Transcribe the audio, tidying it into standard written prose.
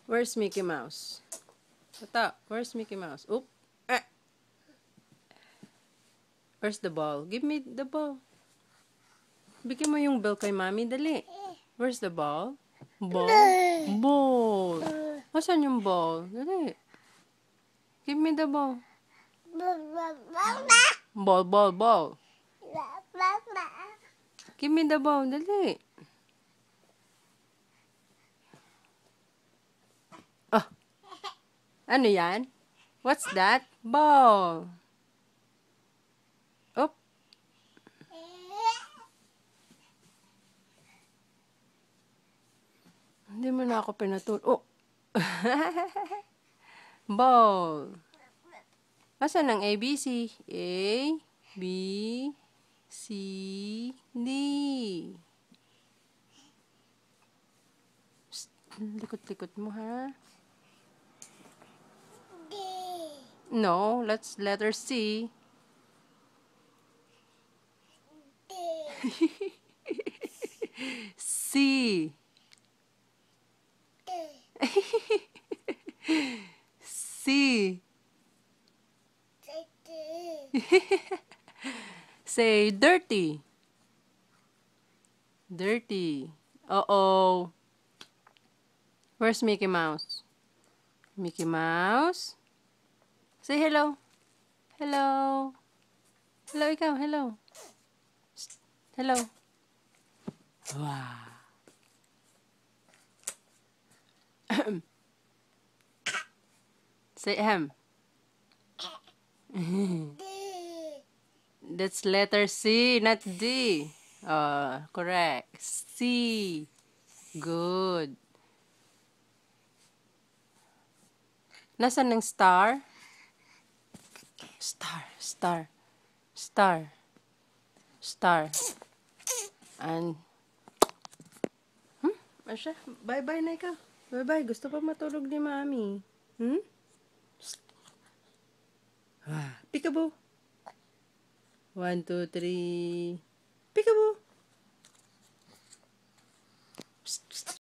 Where's Mickey Mouse? Tata, where's Mickey Mouse? Oop. Ah. Where's the ball? Give me the ball. Bigyan mo yung ball kay Mami, dali. Where's the ball? Ball? Ball. Asan yung ball? Dali. Give me the ball. Ball, ball, ball. Give me the ball, dali. Oh. Ano yan? What's that? Ball. Oh. Hindi mo na ako pinatul. Oh. Ball. Asan ang ABC? A, B, C, D. Psst, likot-likot mo, ha? D. No, let's letter C. D. C. D. C. D. Say dirty. Dirty. Uh-oh. Where's Mickey Mouse? Mickey Mouse? Say hello. Hello. Hello, ikaw. Hello. Hello. Wow. Say ahem. D. That's letter C, not D. Correct. C. Good. Nasaan ng star? Star, star, star, star. And, Asya, bye-bye na ikaw. Bye-bye. Gusto pa matulog ni Mami. Peekaboo. 1, 2, 3. Peekaboo.